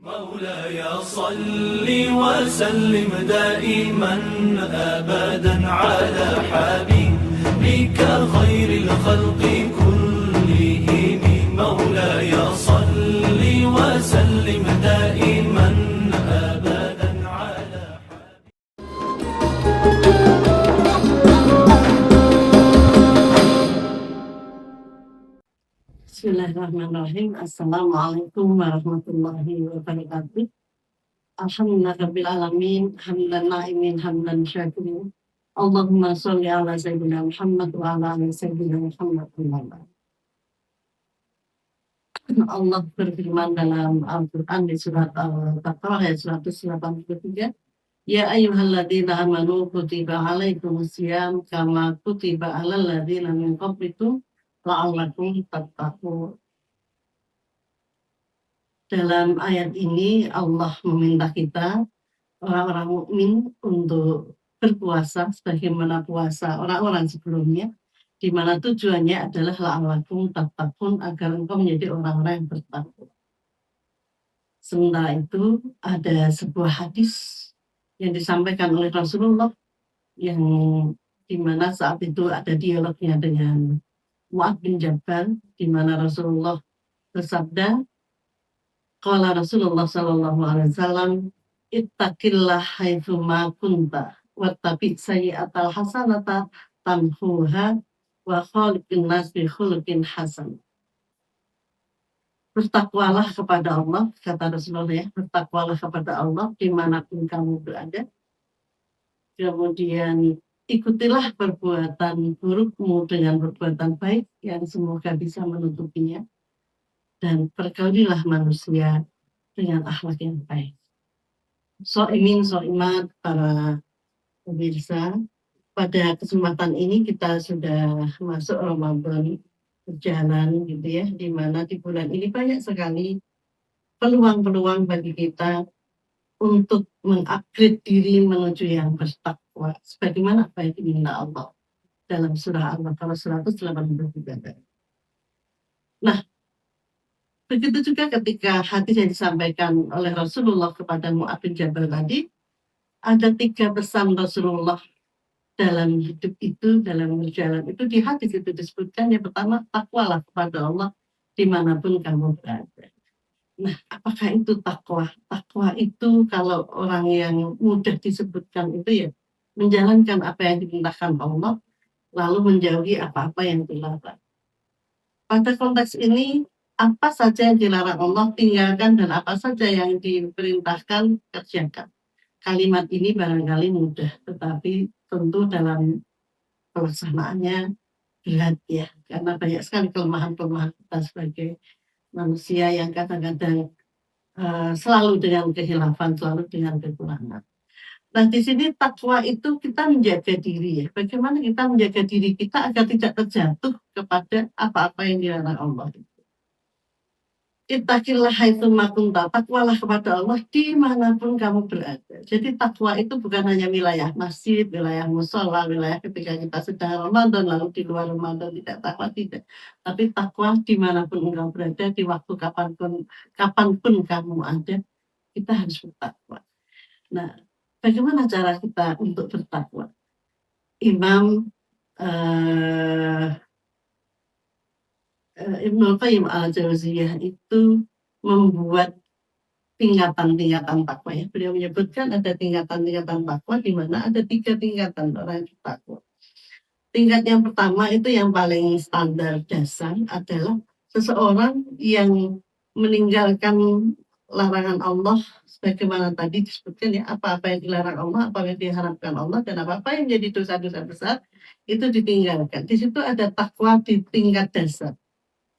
مولاي صل وسلم دائما أبدا على حبيبك خير الخلق كلهم. مولاي صل وسلم دائما أبدا على Bismillahirrahmanirrahim. Assalamualaikum warahmatullahi wabarakatuh. Alhamdulillahirabbil alamin, hamdan na'imin, hamdan syakirin. Allahumma sholli ala sayyidina Muhammad wa ala ali sayyidina Muhammad. Allah berfirman dalam Al-Qur'an di surat Al-Baqarah ayat 183, Ya ayyuhalladzina amanu kutiba alaikumusiyam kama kutiba alal ladzina min qablikum la'allakum tattaqun. Dalam ayat ini Allah meminta kita orang-orang mukmin untuk berpuasa sebagaimana puasa orang-orang sebelumnya, di mana tujuannya adalah la'allakum tattaqun, agar engkau menjadi orang-orang yang bertakwa. Sementara itu ada sebuah hadis yang disampaikan oleh Rasulullah yang di mana saat itu ada dialognya dengan Mu'adz bin Jabal, di mana Rasulullah bersabda, qala Rasulullah sallallahu alaihi wasallam, ittaqillah haitsu ma kunta wattabi sayyi'atal hasanata tamhuha wa khaliqin nas bi khuluqin hasan. Bertakwalah kepada Allah, kata Rasulullah, bertakwalah kepada Allah dimanapun kamu berada. Kemudian ikutilah perbuatan burukmu dengan perbuatan baik yang semoga bisa menutupinya. Dan pergaulilah manusia dengan akhlak yang baik. So'imin, so'imat, para pemirsa, pada kesempatan ini kita sudah masuk Ramadan berjalan gitu ya, di mana di bulan ini banyak sekali peluang-peluang bagi kita untuk mengupgrade diri menuju yang bertakwa, sebagaimana apa yang diminta Allah dalam surah Al-Baqarah 183. Nah, begitu juga ketika hadis yang disampaikan oleh Rasulullah kepada Mu'adz bin Jabal tadi, ada 3 pesan Rasulullah dalam hidup itu, dalam berjalan itu. Di hadis itu disebutkan yang pertama, takwalah kepada Allah dimanapun kamu berada. Nah, apakah itu takwa? Takwa itu kalau orang yang mudah disebutkan itu ya, menjalankan apa yang diperintahkan Allah, lalu menjauhi apa-apa yang dilarang. Pada konteks ini, apa saja yang dilarang Allah tinggalkan dan apa saja yang diperintahkan kerjakan. Kalimat ini barangkali mudah, tetapi tentu dalam pelaksanaannya berat ya, karena banyak sekali kelemahan-kelemahan kita sebagai manusia yang kadang-kadang selalu dengan kehilafan, selalu dengan kekurangan. Nah, di sini takwa itu kita menjaga diri ya. Bagaimana kita menjaga diri kita agar tidak terjatuh kepada apa-apa yang dilarang Allah. Ittaqillah haitsu ma kunta, takwalah kepada Allah dimanapun kamu berada. Jadi takwa itu bukan hanya wilayah masjid, wilayah mushola, wilayah ketika kita sedang Ramadan, lalu di luar Ramadan tidak takwa, tidak. Tapi takwa dimanapun engkau berada, di waktu kapanpun kamu ada, kita harus bertakwa. Nah, bagaimana cara kita untuk bertakwa? Imam Ibnu Qayyim al-Jauziyah itu membuat tingkatan-tingkatan takwa ya. Beliau menyebutkan ada tingkatan-tingkatan takwa, di mana ada 3 tingkatan orang yang bertakwa. Tingkat yang pertama itu yang paling standar dasar adalah seseorang yang meninggalkan larangan Allah, sebagaimana tadi disebutkan ya, apa-apa yang dilarang Allah, apa yang diharapkan Allah, dan apa-apa yang menjadi dosa-dosa besar itu ditinggalkan. Di situ ada takwa di tingkat dasar.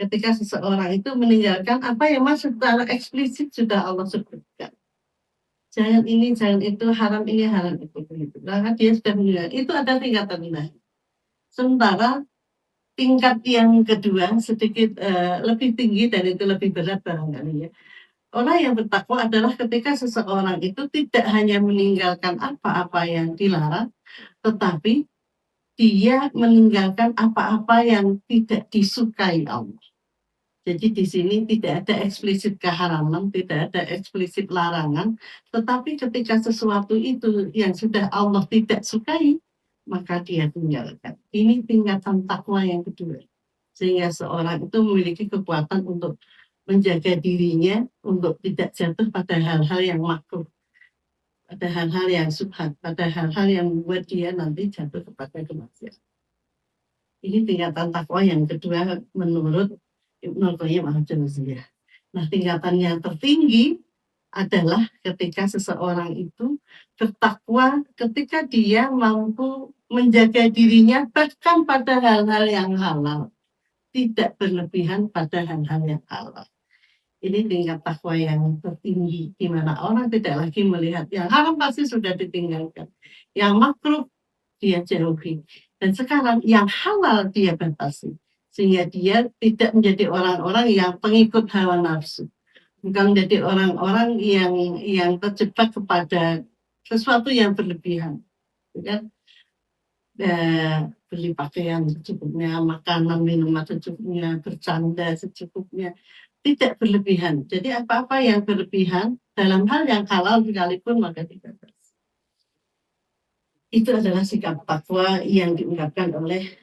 Ketika seseorang itu meninggalkan apa yang masuk secara eksplisit sudah Allah sebutkan. Jangan ini, jangan itu, haram ini, haram itu. Begitu. Maka dia sudah meninggalkan. Itu ada tingkatan lain. Sementara tingkat yang kedua sedikit lebih tinggi dan itu lebih berat barangkali ya. Orang yang bertakwa adalah ketika seseorang itu tidak hanya meninggalkan apa-apa yang dilarang, tetapi dia meninggalkan apa-apa yang tidak disukai Allah. Jadi di sini tidak ada eksplisit keharaman, tidak ada eksplisit larangan, tetapi ketika sesuatu itu yang sudah Allah tidak sukai, maka dia tinggalkan. Ini tingkatan takwa yang kedua. Sehingga seorang itu memiliki kekuatan untuk menjaga dirinya untuk tidak jatuh pada hal-hal yang makruh, pada hal-hal yang subhat, pada hal-hal yang membuat dia nanti jatuh kepada kemaksiatan. Ini tingkatan takwa yang kedua menurut Ibnu Qayyim al-Jauziyah. Nah, tingkatan yang tertinggi adalah ketika seseorang itu bertakwa ketika dia mampu menjaga dirinya bahkan pada hal-hal yang halal, tidak berlebihan pada hal-hal yang halal. Ini tingkat takwa yang tertinggi, di mana orang tidak lagi melihat yang haram pasti sudah ditinggalkan, yang makruh dia jauhi, dan sekarang yang halal dia batasi, sehingga dia tidak menjadi orang-orang yang pengikut hawa nafsu, bukan menjadi orang-orang yang terjebak kepada sesuatu yang berlebihan, kan? Beli pakaian secukupnya, makanan minuman secukupnya, bercanda secukupnya, tidak berlebihan. Jadi apa-apa yang berlebihan dalam hal yang halal sekalipun maka tidak. Itu adalah sikap takwa yang diungkapkan oleh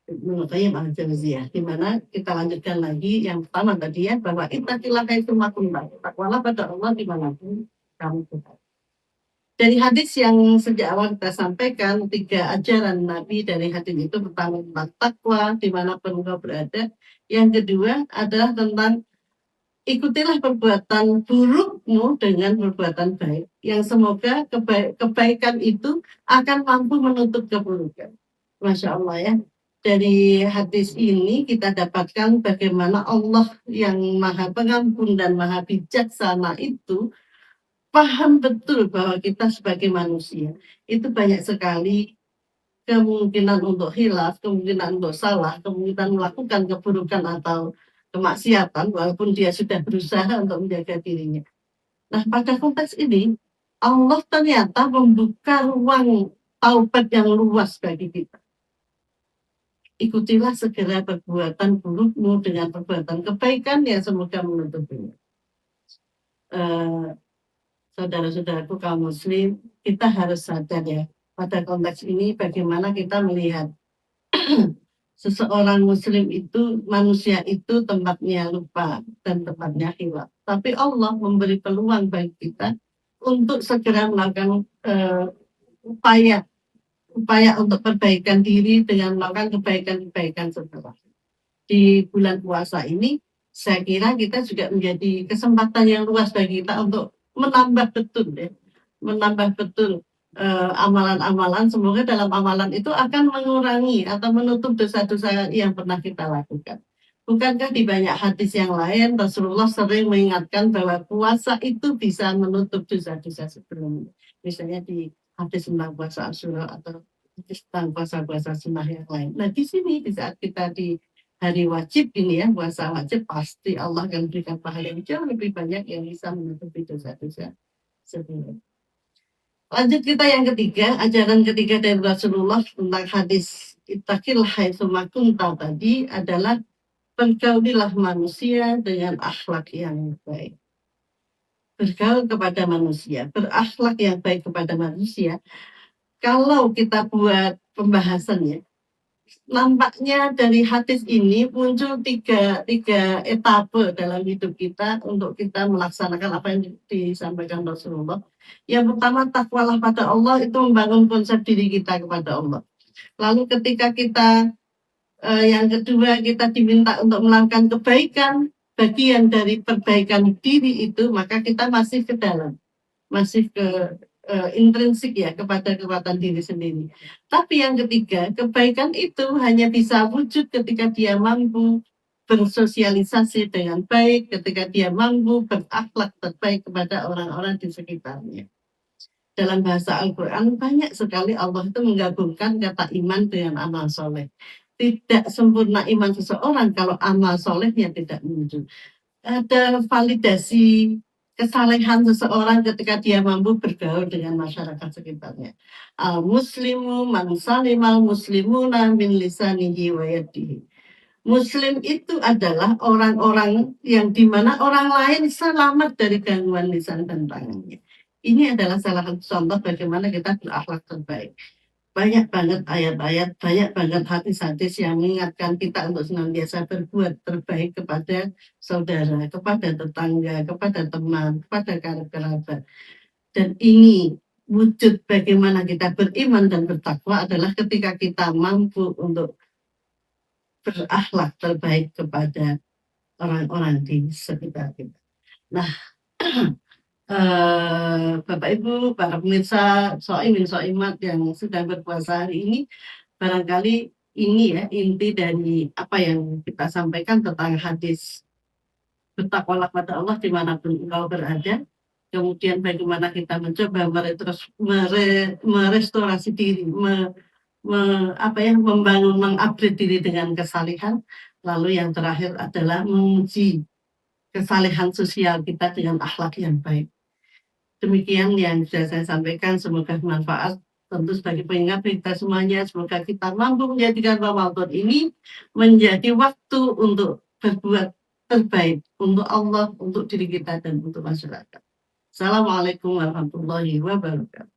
Ibnu Qayyim al-Jauziyah, di mana kita lanjutkan lagi yang pertama tadi ya, bahwa ittaqillah haitsu ma kunta, takwalah pada Allah dimanapun kamu berada. Dari hadis yang sejak awal kita sampaikan, 3 ajaran Nabi dari hadis itu, pertama tentang takwa dimanapun engkau berada, yang kedua adalah tentang ikutilah perbuatan burukmu dengan perbuatan baik, yang semoga kebaikan itu akan mampu menutup keburukan. Masya Allah ya. Dari hadis ini kita dapatkan bagaimana Allah yang maha pengampun dan maha bijaksana itu paham betul bahwa kita sebagai manusia itu banyak sekali kemungkinan untuk hilaf, kemungkinan untuk salah, kemungkinan melakukan keburukan atau kemaksiatan walaupun dia sudah berusaha untuk menjaga dirinya. Nah, pada konteks ini Allah ternyata membuka ruang taubat yang luas bagi kita. Ikutilah segera perbuatan burukmu dengan perbuatan kebaikan yang semoga menutupinya. Saudara-saudaraku kaum muslim, kita harus sadar ya, pada konteks ini bagaimana kita melihat seseorang muslim itu, manusia itu tempatnya lupa dan tempatnya hilaf. Tapi Allah memberi peluang bagi kita untuk segera melakukan upaya untuk perbaikan diri dengan melakukan kebaikan-kebaikan setelah. Di bulan puasa ini, saya kira kita juga menjadi kesempatan yang luas bagi kita untuk menambah betul ya, menambah betul amalan-amalan. Semoga dalam amalan itu akan mengurangi atau menutup dosa-dosa yang pernah kita lakukan. Bukankah di banyak hadis yang lain Rasulullah sering mengingatkan bahwa puasa itu bisa menutup dosa-dosa sebelumnya. Misalnya di hadis tentang puasa Asyura atau hadis tentang puasa-puasa sunnah yang lain. Nah, di sini di saat kita di hari wajib ini ya, puasa wajib, pasti Allah akan berikan pahala yang jauh lebih banyak yang bisa menutupi dosa-dosa sebelumnya. Lanjut kita yang ketiga, ajaran ketiga dari Rasulullah tentang hadis ittaqillah haitsu ma kunta tadi adalah bergaulilah manusia dengan akhlak yang baik. Bergaul kepada manusia, berakhlak yang baik kepada manusia. Kalau kita buat pembahasannya, nampaknya dari hadis ini muncul tiga etape dalam hidup kita untuk kita melaksanakan apa yang disampaikan Rasulullah. Yang pertama, takwalah pada Allah, itu membangun konsep diri kita kepada Allah. Lalu ketika kita yang kedua, kita diminta untuk melakukan kebaikan, bagian dari perbaikan diri itu, maka kita masih ke dalam, masih ke intrinsik ya, kepada kekuatan diri sendiri. Tapi yang ketiga, kebaikan itu hanya bisa wujud ketika dia mampu bersosialisasi dengan baik, ketika dia mampu berakhlak terbaik kepada orang-orang di sekitarnya. Dalam bahasa Al-Quran banyak sekali Allah itu menggabungkan kata iman dengan amal soleh. Tidak sempurna iman seseorang kalau amal solehnya tidak muncul. Ada validasi kesalehan seseorang ketika dia mampu bergaul dengan masyarakat sekitarnya. Al-muslimu man salimal muslimuna min lisanihi wa yadihi. Muslim itu adalah orang-orang yang dimana orang lain selamat dari gangguan lisan dan tangannya. Ini adalah salah satu contoh bagaimana kita berakhlak terbaik. Banyak banget ayat-ayat, banyak banget hadis-hadis yang mengingatkan kita untuk senantiasa berbuat terbaik kepada saudara, kepada tetangga, kepada teman, kepada kerabat. Dan ini wujud bagaimana kita beriman dan bertakwa adalah ketika kita mampu untuk berakhlak terbaik kepada orang-orang di sekitar kita. Nah, Bapak Ibu, para pemirsa Soimin Soimat yang sedang berpuasa hari ini, barangkali ini ya inti dari apa yang kita sampaikan tentang hadis bertakwalah pada Allah dimanapun engkau berada. Kemudian bagaimana kita mencoba merestorasi diri, membangun, mengupgrade diri dengan kesalehan. Lalu yang terakhir adalah menguji kesalehan sosial kita dengan akhlak yang baik. Demikian yang sudah saya sampaikan, semoga bermanfaat. Tentu sebagai pengingat kita semuanya, semoga kita mampu menjadikan Ramadan ini menjadi waktu untuk berbuat terbaik untuk Allah, untuk diri kita, dan untuk masyarakat. Assalamualaikum warahmatullahi wabarakatuh.